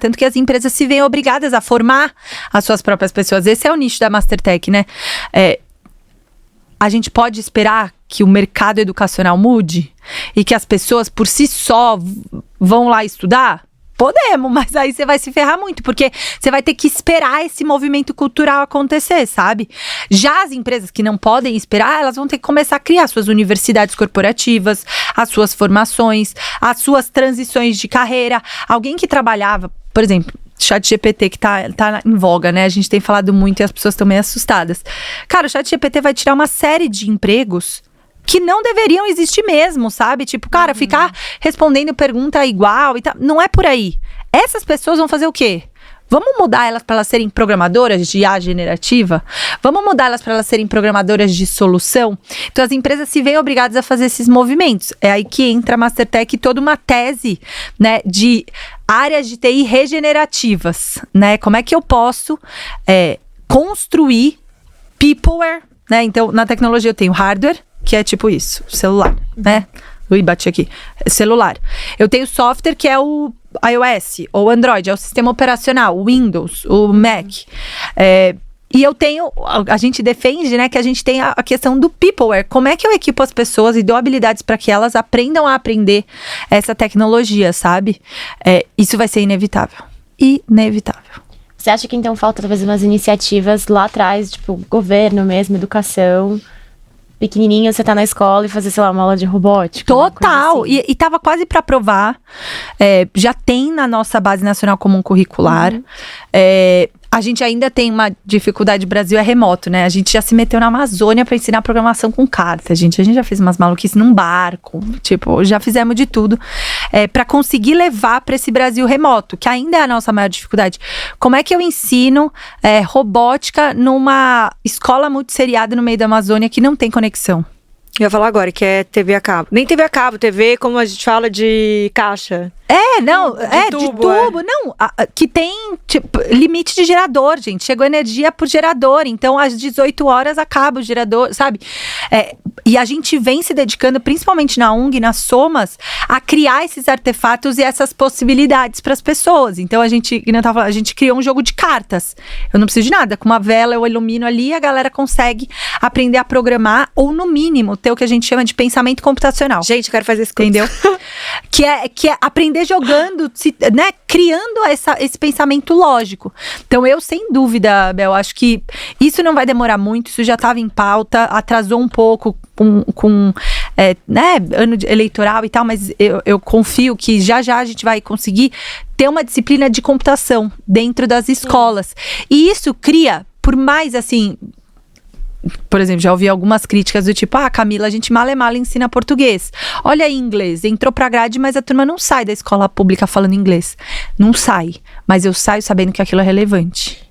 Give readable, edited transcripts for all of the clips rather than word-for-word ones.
Tanto que as empresas se veem obrigadas a formar as suas próprias pessoas. Esse é o nicho da Mastertech, né? A gente pode esperar que o mercado educacional mude e que as pessoas por si só vão lá estudar? Podemos, mas aí você vai se ferrar muito, porque você vai ter que esperar esse movimento cultural acontecer, sabe? Já as empresas que não podem esperar, elas vão ter que começar a criar suas universidades corporativas, as suas formações, as suas transições de carreira. Alguém que trabalhava, por exemplo, ChatGPT, que tá em voga, né? A gente tem falado muito e as pessoas estão meio assustadas. Cara, o ChatGPT vai tirar uma série de empregos que não deveriam existir mesmo, sabe? Tipo, cara, ficar respondendo pergunta igual e tal. Não é por aí. Essas pessoas vão fazer o quê? Vamos mudar elas para elas serem programadoras de IA generativa? Vamos mudar elas para elas serem programadoras de solução? Então, as empresas se veem obrigadas a fazer esses movimentos. É aí que entra a Mastertech e toda uma tese, né, de áreas de TI regenerativas, né? Como é que eu posso construir peopleware, né? Então, na tecnologia eu tenho hardware, que é tipo isso, celular, né? Ui, bati aqui. Celular. Eu tenho software, que é o iOS, ou Android, é o sistema operacional, o Windows, o Mac. E eu tenho, a gente defende, né, que a gente tem a questão do peopleware. Como é que eu equipo as pessoas e dou habilidades para que elas aprendam a aprender essa tecnologia, sabe? Isso vai ser inevitável. Inevitável. Você acha que então falta talvez umas iniciativas lá atrás, tipo, governo mesmo, educação, pequenininho, você tá na escola e fazer, sei lá, uma aula de robótica? Total, assim. e tava quase para aprovar, já tem na nossa base nacional comum curricular, a gente ainda tem uma dificuldade, o Brasil é remoto, né? A gente já se meteu na Amazônia para ensinar programação com carta, a gente já fez umas maluquices num barco, tipo, já fizemos de tudo, para conseguir levar para esse Brasil remoto, que ainda é a nossa maior dificuldade. Como é que eu ensino robótica numa escola multisseriada no meio da Amazônia que não tem conexão? Eu ia falar agora, que é TV a cabo. Nem TV a cabo, TV, como a gente fala, de caixa. De tubo. Não, que tem tipo, limite de gerador, gente. Chegou energia por gerador. Então, às 18 horas acaba o gerador, sabe? E a gente vem se dedicando, principalmente na UNG, nas Somas, a criar esses artefatos e essas possibilidades para as pessoas. Então, a gente criou um jogo de cartas. Eu não preciso de nada. Com uma vela, eu ilumino ali, a galera consegue aprender a programar, ou no mínimo, ter o que a gente chama de pensamento computacional. Gente, eu quero fazer isso. Entendeu? que é aprender jogando, né, criando esse pensamento lógico. Então, eu, sem dúvida, Bel, acho que isso não vai demorar muito, isso já estava em pauta, atrasou um pouco com ano eleitoral e tal, mas eu confio que já a gente vai conseguir ter uma disciplina de computação dentro das escolas. E isso cria, por mais assim... Por exemplo, já ouvi algumas críticas do tipo, Camila, a gente mal ensina português. Olha aí, inglês, entrou pra grade, mas a turma não sai da escola pública falando inglês. Não sai, mas eu saio sabendo que aquilo é relevante.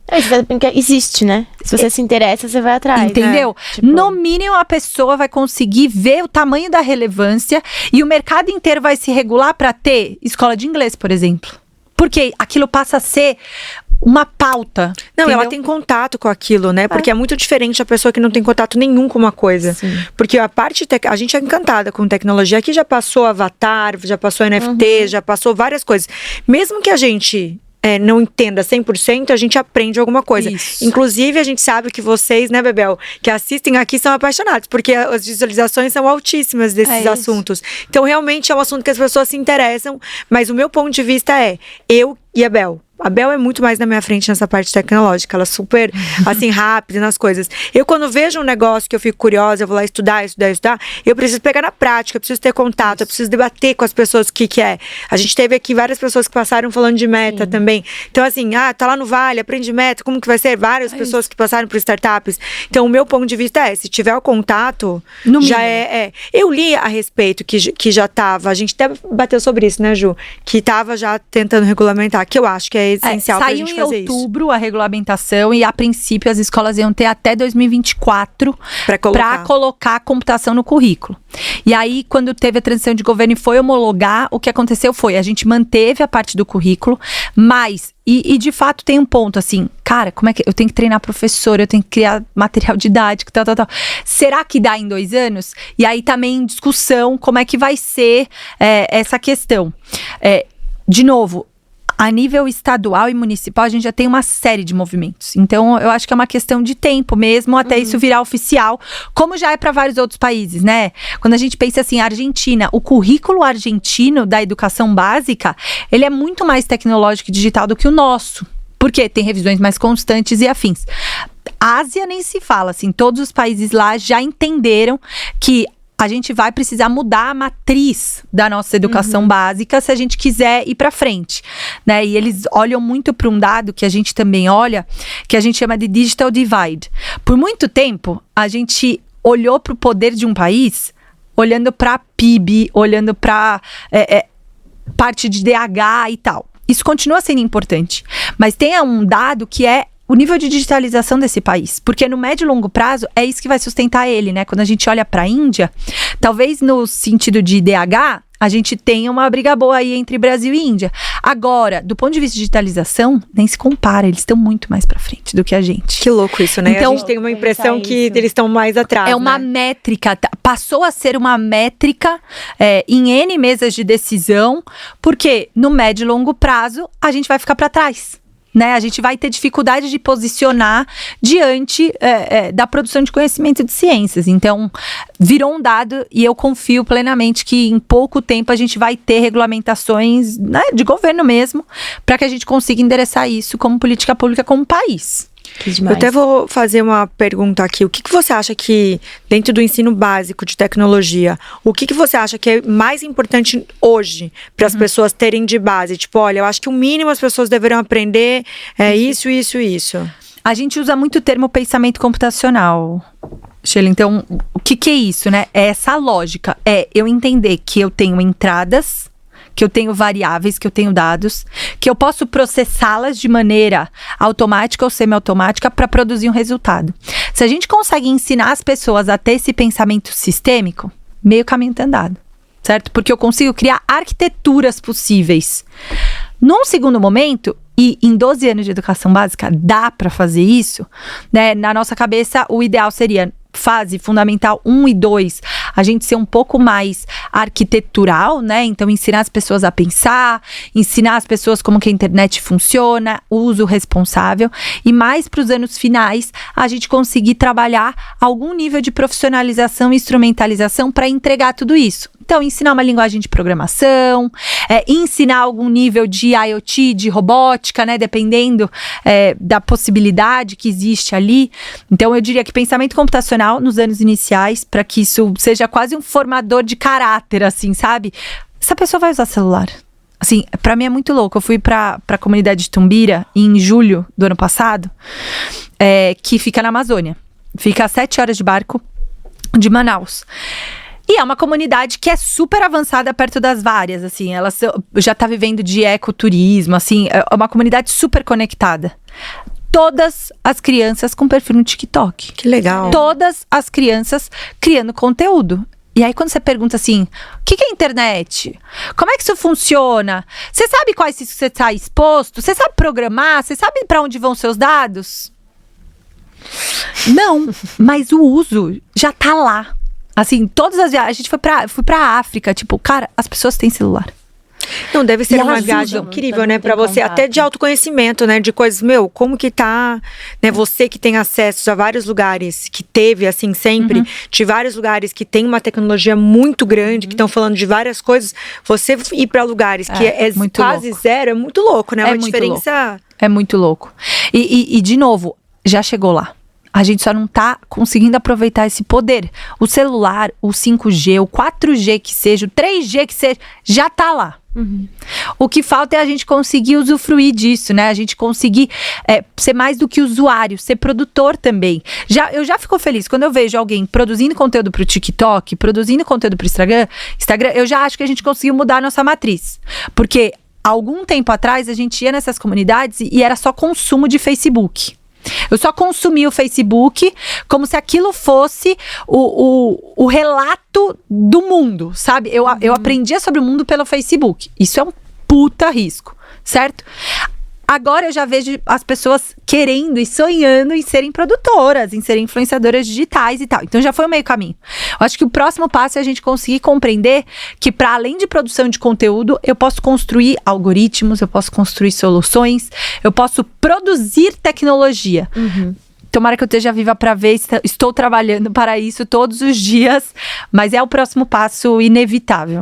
Existe, né? Se você se interessa, você vai atrás. Entendeu? Né? Tipo... No mínimo, a pessoa vai conseguir ver o tamanho da relevância e o mercado inteiro vai se regular pra ter escola de inglês, por exemplo. Porque aquilo passa a ser... uma pauta. Não, entendeu? ela tem contato com aquilo, né? Porque é muito diferente a pessoa que não tem contato nenhum com uma coisa. Sim. Porque a gente é encantada com tecnologia. Aqui já passou Avatar, já passou NFT, já passou várias coisas. Mesmo que a gente não entenda 100%, a gente aprende alguma coisa. Isso. Inclusive, a gente sabe que vocês, né, Bebel, que assistem aqui são apaixonados, porque as visualizações são altíssimas desses assuntos. Então, realmente é um assunto que as pessoas se interessam, mas o meu ponto de vista eu e a Bel. A Bel é muito mais na minha frente nessa parte tecnológica, ela é super, assim, rápida nas coisas. Eu, quando vejo um negócio que eu fico curiosa, eu vou lá estudar, eu preciso pegar na prática, eu preciso ter contato, eu preciso debater com as pessoas o que é. A gente teve aqui várias pessoas que passaram falando de meta também. Então, assim, tá lá no Vale, aprende meta, como que vai ser? Várias pessoas que passaram por startups. Então, o meu ponto de vista se tiver o contato, no já mínimo. Eu li a respeito que já tava, a gente até bateu sobre isso, né, Ju? Que tava já tentando regulamentar, que eu acho que é essencial pra gente fazer isso. Saiu em outubro a regulamentação e, a princípio, as escolas iam ter até 2024 para colocar a computação no currículo. E aí, quando teve a transição de governo e foi homologar, o que aconteceu foi, a gente manteve a parte do currículo, mas, e de fato tem um ponto assim, cara, como é que eu tenho que treinar professor, eu tenho que criar material didático, tal. Será que dá em 2 anos? E aí também em discussão, como é que vai ser essa questão. De novo, A nível estadual e municipal, a gente já tem uma série de movimentos. Então, eu acho que é uma questão de tempo mesmo, até isso virar oficial, como já é para vários outros países, né? Quando a gente pensa assim, a Argentina, o currículo argentino da educação básica, ele é muito mais tecnológico e digital do que o nosso. Porque tem revisões mais constantes e afins. Ásia nem se fala, assim, todos os países lá já entenderam que a gente vai precisar mudar a matriz da nossa educação básica se a gente quiser ir para frente, né? E eles olham muito para um dado que a gente também olha, que a gente chama de digital divide. Por muito tempo, a gente olhou para o poder de um país olhando para PIB, olhando para parte de DH e tal. Isso continua sendo importante, mas tem um dado que é o nível de digitalização desse país, porque no médio e longo prazo é isso que vai sustentar ele, né? Quando a gente olha para a Índia, talvez no sentido de DH, a gente tenha uma briga boa aí entre Brasil e Índia. Agora, do ponto de vista de digitalização, nem se compara, eles estão muito mais para frente do que a gente. Que louco isso, né? Então, a gente tem uma impressão que eles estão mais atrás, é uma métrica, passou a ser uma métrica em N mesas de decisão, porque no médio e longo prazo a gente vai ficar para trás. Né? A gente vai ter dificuldade de posicionar diante da produção de conhecimento e de ciências. Então, virou um dado e eu confio plenamente que em pouco tempo a gente vai ter regulamentações, né, de governo mesmo, para que a gente consiga endereçar isso como política pública, como país. Eu até vou fazer uma pergunta aqui. O que você acha que, dentro do ensino básico de tecnologia, o que você acha que é mais importante hoje para as pessoas terem de base? Tipo, olha, eu acho que o mínimo as pessoas deveriam aprender é isso. A gente usa muito o termo pensamento computacional, Sheila. Então, o que é isso, né? É essa lógica. É eu entender que eu tenho entradas, que eu tenho variáveis, que eu tenho dados, que eu posso processá-las de maneira automática ou semiautomática para produzir um resultado. Se a gente consegue ensinar as pessoas a ter esse pensamento sistêmico, meio caminho tá andado, certo? Porque eu consigo criar arquiteturas possíveis. Num segundo momento, e em 12 anos de educação básica, dá para fazer isso, né? Na nossa cabeça, o ideal seria fase fundamental 1 e 2, a gente ser um pouco mais arquitetural, né? Então, ensinar as pessoas a pensar, ensinar as pessoas como que a internet funciona, o uso responsável. E mais para os anos finais, a gente conseguir trabalhar algum nível de profissionalização e instrumentalização para entregar tudo isso. Então, ensinar uma linguagem de programação, ensinar algum nível de IoT, de robótica, né? Dependendo da possibilidade que existe ali. Então, eu diria que pensamento computacional nos anos iniciais, para que isso seja quase um formador de caráter, assim, sabe? Essa pessoa vai usar celular. Assim, pra mim é muito louco. Eu fui pra comunidade de Tumbira em julho do ano passado, que fica na Amazônia. Fica a 7 horas de barco de Manaus. E é uma comunidade que é super avançada perto das várias, assim, ela já tá vivendo de ecoturismo, assim, é uma comunidade super conectada. Todas as crianças com perfil no TikTok. Que legal. Todas as crianças criando conteúdo. E aí quando você pergunta assim, o que é internet? Como é que isso funciona? Você sabe quais riscos você está exposto? Você sabe programar? Você sabe para onde vão seus dados? Não, mas o uso já tá lá. Assim, todas as viagens, a gente fui pra África, tipo, cara, as pessoas têm celular. Não, deve ser uma viagem usam, incrível, né, pra você, contato. até de autoconhecimento, né, de coisas, como que tá, né, você que tem acesso a vários lugares, que teve, assim, sempre, de vários lugares que tem uma tecnologia muito grande, que estão falando de várias coisas, você ir pra lugares que é quase louco. Zero, é muito louco, né, uma diferença... Louco. É muito louco. E, de novo, já chegou lá. A gente só não tá conseguindo aproveitar esse poder. O celular, o 5G, o 4G que seja, o 3G que seja, já tá lá. O que falta é a gente conseguir usufruir disso, né? A gente conseguir ser mais do que usuário, ser produtor também. Eu já fico feliz quando eu vejo alguém produzindo conteúdo pro TikTok, produzindo conteúdo pro Instagram, eu já acho que a gente conseguiu mudar a nossa matriz. Porque algum tempo atrás a gente ia nessas comunidades e era só consumo de Facebook. Eu só consumia o Facebook como se aquilo fosse o relato do mundo, sabe? Eu aprendia sobre o mundo pelo Facebook. Isso é um puta risco, certo? agora eu já vejo as pessoas querendo e sonhando em serem produtoras, em serem influenciadoras digitais e tal. Então já foi o meio caminho. Eu acho que o próximo passo é a gente conseguir compreender que para além de produção de conteúdo, eu posso construir algoritmos, eu posso construir soluções, eu posso produzir tecnologia. Tomara que eu esteja viva para ver, estou trabalhando para isso todos os dias, mas é o próximo passo inevitável.